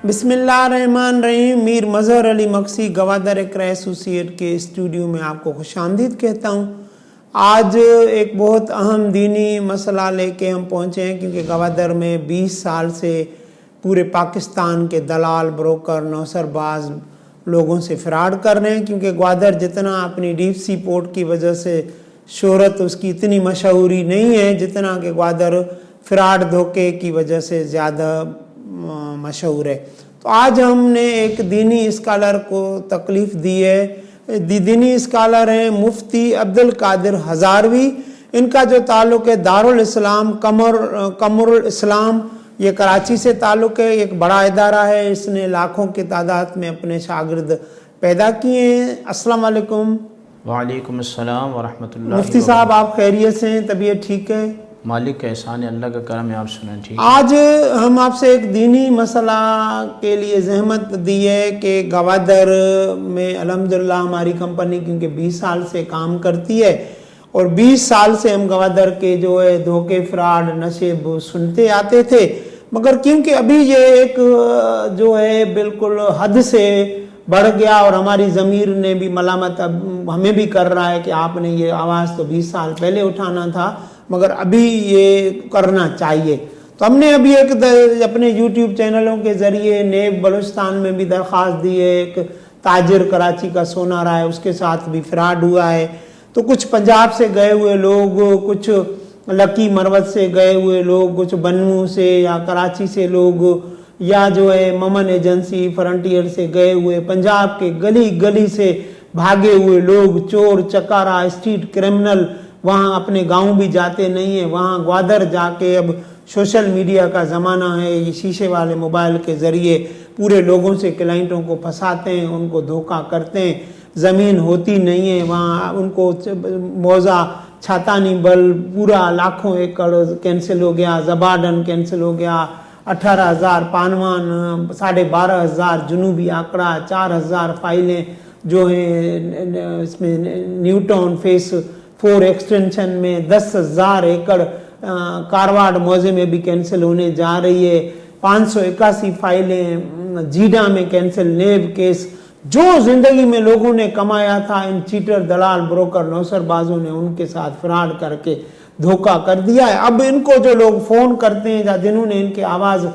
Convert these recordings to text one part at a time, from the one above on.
بسم اللہ الرحمن الرحیم۔ میر مظہر علی مکسی گوادر اقرا ایسوسی ایٹ کے اسٹوڈیو میں آپ کو خوش آمدید کہتا ہوں۔ آج ایک بہت اہم دینی مسئلہ لے کے ہم پہنچے ہیں، کیونکہ گوادر میں 20 سال سے پورے پاکستان کے دلال، بروکر، نوسر باز لوگوں سے فراڈ کر رہے ہیں، کیونکہ گوادر جتنا اپنی ڈیپ سی پورٹ کی وجہ سے شہرت اس کی اتنی مشہوری نہیں ہے جتنا کہ گوادر فراڈ دھوکے کی وجہ سے زیادہ مشہور ہے۔ تو آج ہم نے ایک دینی اسکالر کو تکلیف دی ہے۔ دینی اسکالر ہیں مفتی عبدالقادر ہزاروی۔ ان کا جو تعلق ہے دارالاسلام قمر الاسلام، یہ کراچی سے تعلق ہے، ایک بڑا ادارہ ہے، اس نے لاکھوں کی تعداد میں اپنے شاگرد پیدا کیے ہیں۔ السلام علیکم۔ وعلیکم السلام ورحمۃ اللہ۔ مفتی صاحب آپ خیریت سے ہیں؟ طبیعت ٹھیک ہے؟ مالک کا احسان ہے، اللہ کا کرم ہے، آپ سنیں ٹھیک۔ آج ہم آپ سے ایک دینی مسئلہ کے لیے زحمت دی ہے کہ گوادر میں الحمدللہ ہماری کمپنی کیونکہ 20 سال سے کام کرتی ہے، اور 20 سال سے ہم گوادر کے جو ہے دھوکے، فراڈ، نشیب سنتے آتے تھے، مگر کیونکہ ابھی یہ ایک جو ہے بالکل حد سے بڑھ گیا، اور ہماری ضمیر نے بھی ملامت اب ہمیں بھی کر رہا ہے کہ آپ نے یہ آواز تو 20 سال پہلے اٹھانا تھا، مگر ابھی یہ کرنا چاہیے۔ تو ہم نے ابھی ایک اپنے یوٹیوب چینلوں کے ذریعے نیب بلوچستان میں بھی درخواست دی ہے، ایک تاجر کراچی کا سونا رہا ہے، اس کے ساتھ بھی فراڈ ہوا ہے۔ تو کچھ پنجاب سے گئے ہوئے لوگ، کچھ لکی مروت سے گئے ہوئے لوگ، کچھ بنو سے یا کراچی سے لوگ، یا جو ہے ممن ایجنسی فرنٹیئر سے گئے ہوئے، پنجاب کے گلی گلی سے بھاگے ہوئے لوگ، چور چکارا، اسٹریٹ کرمنل، وہاں اپنے گاؤں بھی جاتے نہیں ہیں، وہاں گوادر جا کے اب سوشل میڈیا کا زمانہ ہے، یہ شیشے والے موبائل کے ذریعے پورے لوگوں سے کلائنٹوں کو پھنساتے ہیں، ان کو دھوکہ کرتے ہیں۔ زمین ہوتی نہیں ہے وہاں، ان کو موضع چھاتانی بل پورا لاکھوں ایکڑ کینسل ہو گیا، زبارڈن کینسل ہو گیا، 18,000 پانوان، 12,500 جنوبی آکڑا، 4,000 فائلیں جو ہیں اس میں نیوٹاؤن فیس 4 ایکسٹینشن میں، 10,000 ایکڑ کارواڑ موضع میں بھی کینسل ہونے جا رہی ہے، 581 فائلیں جیڈا میں کینسل، نیب کیس، جو زندگی میں لوگوں نے کمایا تھا ان چیٹر، دلال، بروکر، نوسر بازوں نے ان کے ساتھ فراڈ کر کے دھوکہ کر دیا ہے۔ اب ان کو جو لوگ فون کرتے ہیں، جنہوں نے ان کے آواز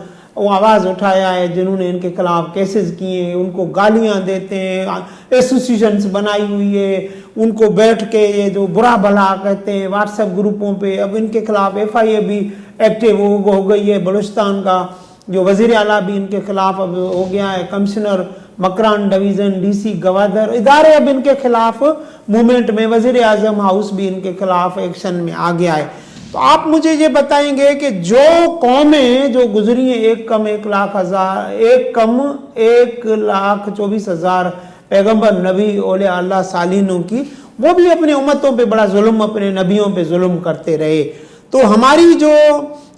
اٹھایا ہے، جنہوں نے ان کے خلاف کیسز کیے ہیں، ان کو گالیاں دیتے ہیں، ایسوسیشنز بنائی ہوئی ہے، ان کو بیٹھ کے یہ جو برا بھلا کہتے ہیں واٹس ایپ گروپوں پہ۔ اب ان کے خلاف FIA بھی ایکٹیو ہو گئی ہے، بلوچستان کا جو وزیر اعلیٰ بھی ان کے خلاف اب ہو گیا ہے، commissioner Makran division, DC Gwadar, ادارے اب ان کے خلاف موومنٹ میں، وزیر اعظم ہاؤس بھی ان کے خلاف ایکشن میں آ گیا ہے۔ تو آپ مجھے یہ بتائیں گے کہ جو قومیں جو گزری ہیں، ایک کم 1,24,000 پیغمبر، نبی، اولیاء اللہ، صالحینوں کی، وہ بھی اپنی امتوں پہ بڑا ظلم، اپنے نبیوں پہ ظلم کرتے رہے۔ تو ہماری جو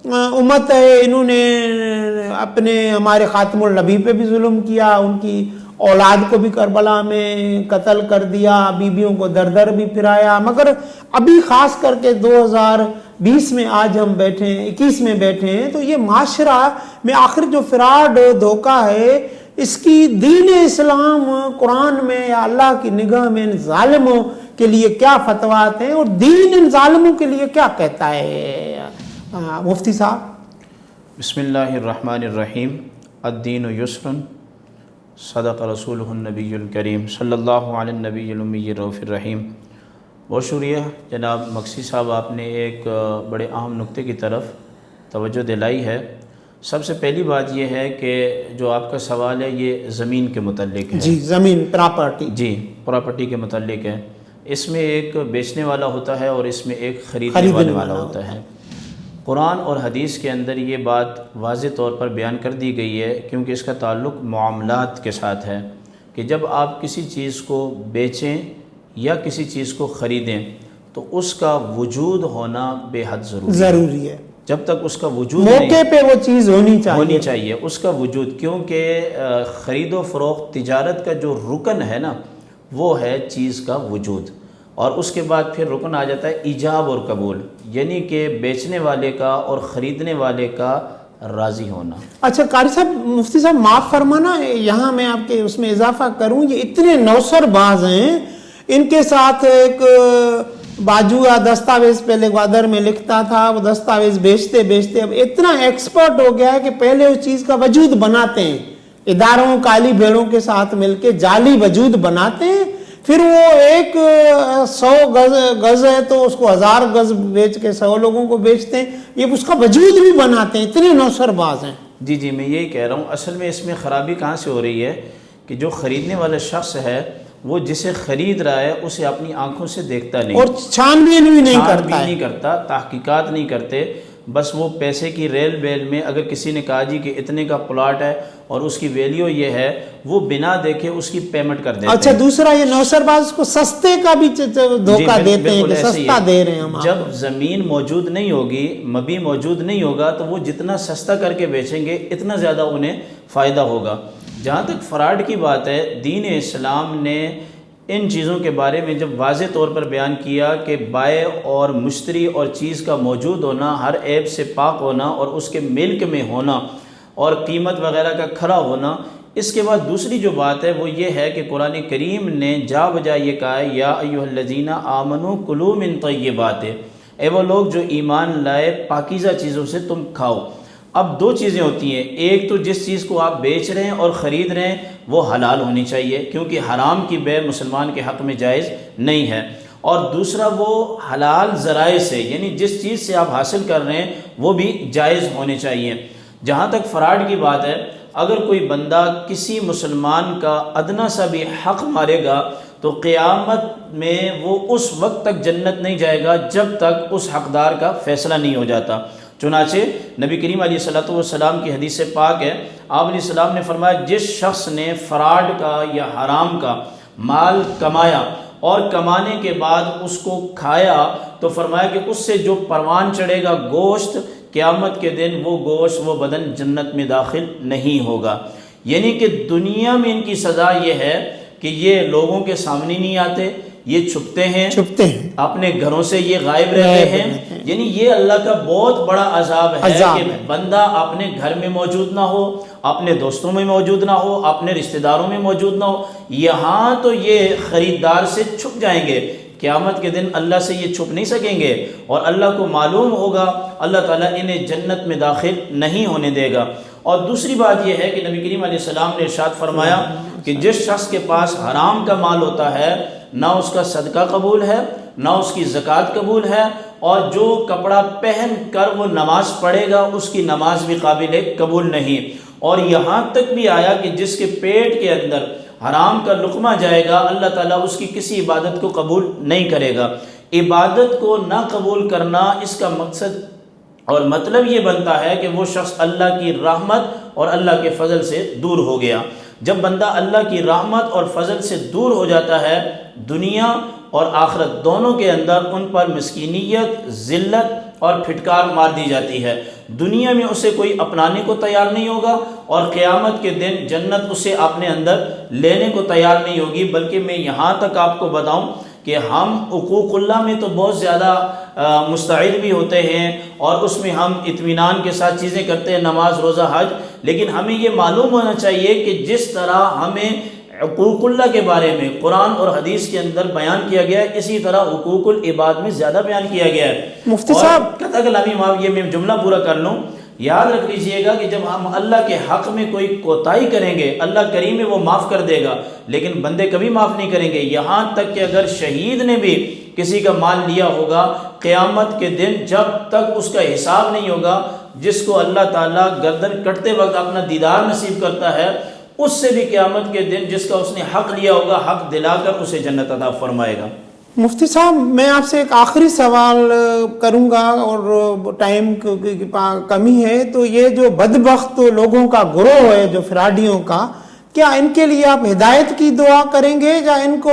امت ہے، انہوں نے ہمارے خاتم النبی پہ بھی ظلم کیا، ان کی اولاد کو بھی کربلا میں قتل کر دیا، بیویوں کو در در بھی پھرایا، مگر ابھی خاص کر کے 2020 میں آج ہم بیٹھے ہیں، 21 میں بیٹھے ہیں، تو یہ معاشرہ میں آخر جو فراڈ دھوکہ ہے، اس کی دین اسلام قرآن میں یا اللہ کی نگاہ میں ان ظالموں کے لیے کیا فتویٰ ہیں، اور دین ان ظالموں کے لیے کیا کہتا ہے مفتی صاحب؟ بسم اللہ الرحمن الرحیم۔ الدین یسر، صدق رسولہ النبی الکریم، صلی اللہ علی النبی الامی الرؤوف الرحیم۔ بہت شکریہ جناب مکسی صاحب، آپ نے ایک بڑے اہم نقطے کی طرف توجہ دلائی ہے۔ سب سے پہلی بات یہ ہے کہ جو آپ کا سوال ہے یہ زمین کے متعلق ہے۔ جی، زمین، پراپرٹی۔ جی، پراپرٹی کے متعلق ہے۔ اس میں ایک بیچنے والا ہوتا ہے اور اس میں ایک خریدنے والا ہوتا ہے۔ قرآن اور حدیث کے اندر یہ بات واضح طور پر بیان کر دی گئی ہے، کیونکہ اس کا تعلق معاملات کے ساتھ ہے، کہ جب آپ کسی چیز کو بیچیں یا کسی چیز کو خریدیں تو اس کا وجود ہونا بے حد ضروری ہے۔ جب تک اس کا وجود موقع پہ وہ چیز ہونی چاہیے اس کا وجود، کیونکہ خرید و فروخت تجارت کا جو رکن ہے نا، وہ ہے چیز کا وجود، اور اس کے بعد پھر رکن آ جاتا ہے ایجاب اور قبول، یعنی کہ بیچنے والے کا اور خریدنے والے کا راضی ہونا۔ اچھا قاری صاحب، مفتی صاحب معاف فرمانا، یہاں میں آپ کے اس میں اضافہ کروں، یہ اتنے نوسر باز ہیں، ان کے ساتھ ایک باجوہ دستاویز پہلے گوادر میں لکھتا تھا، وہ دستاویز بیچتے اب اتنا ایکسپرٹ ہو گیا ہے کہ پہلے اس چیز کا وجود بناتے ہیں، اداروں کالی بھیڑوں کے ساتھ مل کے جعلی وجود بناتے ہیں، پھر وہ ایک 100 گز ہے تو اس کو 1000 گز بیچ کے 100 لوگوں کو بیچتے ہیں، یہ اس کا وجود بھی بناتے ہیں، اتنے نوسر باز ہیں۔ جی میں یہی کہہ رہا ہوں، اصل میں اس میں خرابی کہاں سے ہو رہی ہے کہ جو خریدنے والا شخص ہے وہ جسے خرید رہا ہے اسے اپنی آنکھوں سے دیکھتا نہیں، اور چھان بین بھی نہیں کرتا، تحقیقات نہیں کرتے، بس وہ پیسے کی ریل بیل میں اگر کسی نے کہا جی کہ اتنے کا پلاٹ ہے اور اس کی ویلیو یہ ہے، وہ بنا دیکھے اس کی پیمنٹ کر دیتے ہیں۔ اچھا دوسرا یہ نوسر باز کو سستے کا بھی دھوکہ دیتے ہیں کہ سستا دے رہے ہیں ہم۔ جب زمین موجود نہیں ہوگی، مبی موجود نہیں ہوگا، تو وہ جتنا سستا کر کے بیچیں گے اتنا زیادہ انہیں فائدہ ہوگا۔ جہاں تک فراڈ کی بات ہے، دین اسلام نے ان چیزوں کے بارے میں جب واضح طور پر بیان کیا کہ بائع اور مشتری اور چیز کا موجود ہونا، ہر عیب سے پاک ہونا اور اس کے ملک میں ہونا اور قیمت وغیرہ کا کھڑا ہونا، اس کے بعد دوسری جو بات ہے وہ یہ ہے کہ قرآن کریم نے جا بجا یہ کہا ہے یا ایھا الذین آمنوا کلوا من طیبات، اے وہ لوگ جو ایمان لائے پاکیزہ چیزوں سے تم کھاؤ۔ اب دو چیزیں ہوتی ہیں، ایک تو جس چیز کو آپ بیچ رہے ہیں اور خرید رہے ہیں وہ حلال ہونی چاہیے، کیونکہ حرام کی بے مسلمان کے حق میں جائز نہیں ہے، اور دوسرا وہ حلال ذرائع سے، یعنی جس چیز سے آپ حاصل کر رہے ہیں وہ بھی جائز ہونے چاہیے۔ جہاں تک فراڈ کی بات ہے، اگر کوئی بندہ کسی مسلمان کا ادنا سا بھی حق مارے گا تو قیامت میں وہ اس وقت تک جنت نہیں جائے گا جب تک اس حقدار کا فیصلہ نہیں ہو جاتا۔ چنانچہ نبی کریم علیہ السلام کی حدیث پاک ہے، آپ علیہ السلام نے فرمایا جس شخص نے فراڈ کا یا حرام کا مال کمایا اور کمانے کے بعد اس کو کھایا تو فرمایا کہ اس سے جو پروان چڑھے گا گوشت، قیامت کے دن وہ گوشت وہ بدن جنت میں داخل نہیں ہوگا۔ یعنی کہ دنیا میں ان کی سزا یہ ہے کہ یہ لوگوں کے سامنے نہیں آتے، یہ چھپتے ہیں اپنے گھروں سے، یہ غائب رہتے ہیں، یعنی یہ اللہ کا بہت بڑا عذاب ہے کہ بندہ اپنے گھر میں موجود نہ ہو، اپنے دوستوں میں موجود نہ ہو، اپنے رشتہ داروں میں موجود نہ ہو، یہاں تو یہ خریدار سے چھپ جائیں گے، قیامت کے دن اللہ سے یہ چھپ نہیں سکیں گے، اور اللہ کو معلوم ہوگا، اللہ تعالیٰ انہیں جنت میں داخل نہیں ہونے دے گا۔ اور دوسری بات یہ ہے کہ نبی کریم علیہ السلام نے ارشاد فرمایا کہ جس شخص کے پاس حرام کا مال ہوتا ہے نہ اس کا صدقہ قبول ہے نہ اس کی زکوٰۃ قبول ہے، اور جو کپڑا پہن کر وہ نماز پڑھے گا اس کی نماز بھی قابل قبول نہیں، اور یہاں تک بھی آیا کہ جس کے پیٹ کے اندر حرام کا لقمہ جائے گا اللہ تعالیٰ اس کی کسی عبادت کو قبول نہیں کرے گا۔ عبادت کو نہ قبول کرنا، اس کا مقصد اور مطلب یہ بنتا ہے کہ وہ شخص اللہ کی رحمت اور اللہ کے فضل سے دور ہو گیا۔ جب بندہ اللہ کی رحمت اور فضل سے دور ہو جاتا ہے، دنیا اور آخرت دونوں کے اندر ان پر مسکینیت، ذلت اور پھٹکار مار دی جاتی ہے۔ دنیا میں اسے کوئی اپنانے کو تیار نہیں ہوگا، اور قیامت کے دن جنت اسے اپنے اندر لینے کو تیار نہیں ہوگی۔ بلکہ میں یہاں تک آپ کو بتاؤں کہ ہم حقوق اللہ میں تو بہت زیادہ مستعد بھی ہوتے ہیں، اور اس میں ہم اطمینان کے ساتھ چیزیں کرتے ہیں، نماز، روزہ، حج، لیکن ہمیں یہ معلوم ہونا چاہیے کہ جس طرح ہمیں حقوق اللہ کے بارے میں قرآن اور حدیث کے اندر بیان کیا گیا ہے، اسی طرح حقوق العباد میں زیادہ بیان کیا گیا ہے۔ مفتی صاحب قطع کلامی معاف، یہ میں جملہ پورا کر لوں، یاد رکھ لیجئے گا کہ جب ہم اللہ کے حق میں کوئی کوتاہی کریں گے اللہ کریم ہے وہ معاف کر دے گا، لیکن بندے کبھی معاف نہیں کریں گے، یہاں تک کہ اگر شہید نے بھی کسی کا مال لیا ہوگا، قیامت کے دن جب تک اس کا حساب نہیں ہوگا، جس کو اللہ تعالیٰ گردن کٹتے وقت اپنا دیدار نصیب کرتا ہے، اس سے بھی قیامت کے دن جس کا اس نے حق لیا ہوگا حق دلا کر اسے جنت عطا فرمائے گا۔ مفتی صاحب میں آپ سے ایک آخری سوال کروں گا، اور ٹائم کی کمی ہے، تو یہ جو بدبخت لوگوں کا گروہ ہے جو فراڈیوں کا، کیا ان کے لیے آپ ہدایت کی دعا کریں گے یا ان کو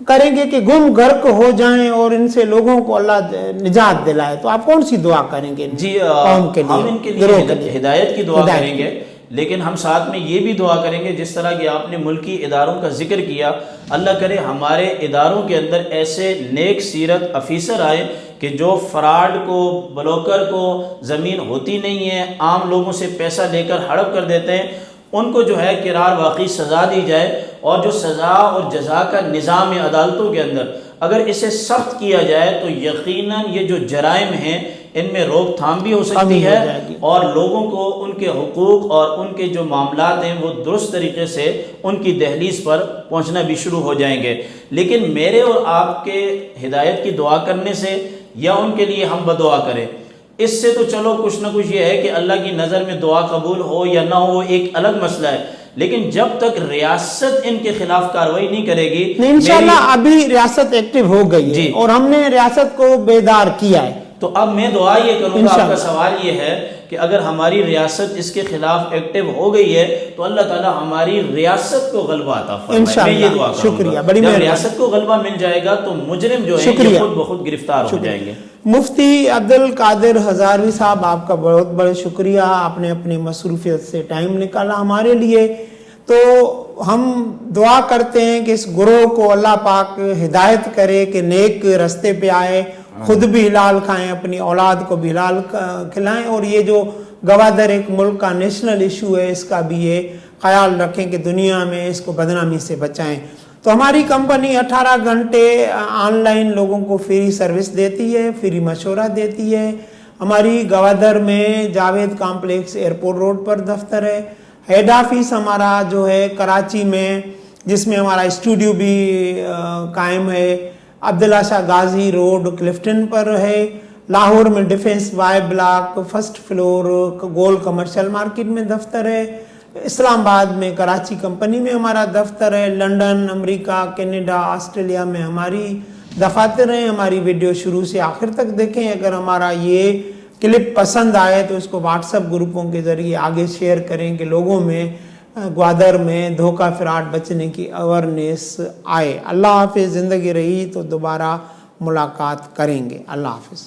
کریں گے کہ گم غرق ہو جائیں اور ان سے لوگوں کو اللہ نجات دلائے؟ تو آپ کون سی دعا کریں گے قوم کے لیے؟ ہم ان کے لیے ہدایت کی دعا کریں گے، لیکن ہم ساتھ میں یہ بھی دعا کریں گے، جس طرح کہ آپ نے ملکی اداروں کا ذکر کیا، اللہ کرے ہمارے اداروں کے اندر ایسے نیک سیرت افیسر آئے کہ جو فراڈ کو، بلوکر کو زمین ہوتی نہیں ہے، عام لوگوں سے پیسہ لے کر ہڑپ کر دیتے ہیں، ان کو جو ہے کرار واقعی سزا دی جائے، اور جو سزا اور جزا کا نظام ہے عدالتوں کے اندر، اگر اسے سخت کیا جائے تو یقیناً یہ جو جرائم ہیں ان میں روک تھام بھی ہو سکتی ہے، اور لوگوں کو ان کے حقوق اور ان کے جو معاملات ہیں وہ درست طریقے سے ان کی دہلیز پر پہنچنا بھی شروع ہو جائیں گے۔ لیکن میرے اور آپ کے ہدایت کی دعا کرنے سے یا ان کے لیے ہم بدعا کریں، اس سے تو چلو کچھ نہ کچھ یہ ہے کہ اللہ کی نظر میں دعا قبول ہو یا نہ ہو، وہ ایک الگ مسئلہ ہے، لیکن جب تک ریاست ان کے خلاف کارروائی نہیں کرے گی، انشاءاللہ ابھی ریاست ایکٹیو ہو گئی ہے اور ہم نے ریاست کو بیدار کیا ہے، تو اب میں دعا یہ کروں گا، آپ کا سوال یہ ہے کہ اگر ہماری ریاست اس کے خلاف ایکٹیو ہو گئی ہے تو اللہ تعالیٰ ہماری ریاست کو غلبہ عطا فرمائے، میں یہ دعا کروں گا۔ جب ریاست کو غلبہ مل جائے گا تو مجرم جو ہیں یہ خود بخود گرفتار ہو جائیں گے۔ مفتی عبدالقادر ہزاروی صاحب، آپ کا بہت بڑا شکریہ، آپ نے اپنی مصروفیت سے ٹائم نکالا ہمارے لیے۔ تو ہم دعا کرتے ہیں کہ اس گروہ کو اللہ پاک ہدایت کرے کہ نیک رستے پہ آئے، خود بھی حلال کھائیں، اپنی اولاد کو بھی حلال کھلائیں، اور یہ جو گوادر ایک ملک کا نیشنل ایشو ہے اس کا بھی یہ خیال رکھیں کہ دنیا میں اس کو بدنامی سے بچائیں۔ تو ہماری کمپنی 18 گھنٹے آن لائن لوگوں کو فری سروس دیتی ہے، فری مشورہ دیتی ہے۔ ہماری گوادر میں جاوید کامپلیکس ایئرپورٹ روڈ پر دفتر ہے۔ ہیڈ آفس ہمارا جو ہے کراچی میں، جس میں ہمارا اسٹوڈیو بھی قائم ہے، عبداللہ شاہ غازی روڈ کلفٹن پر ہے۔ لاہور میں defence Y block first floor گول کمرشل مارکیٹ میں دفتر ہے۔ اسلام آباد میں کراچی کمپنی میں ہمارا دفتر ہے۔ لنڈن، امریکہ، کینیڈا، آسٹریلیا میں ہماری دفاتر ہیں۔ ہماری ویڈیو شروع سے آخر تک دیکھیں۔ اگر ہمارا یہ کلپ پسند آئے تو اس کو واٹس ایپ گروپوں کے ذریعے آگے شیئر کریں کہ لوگوں میں گوادر میں دھوکہ فراڈ بچنے کی اویرنیس آئے۔ اللہ حافظ۔ زندگی رہی تو دوبارہ ملاقات کریں گے۔ اللہ حافظ۔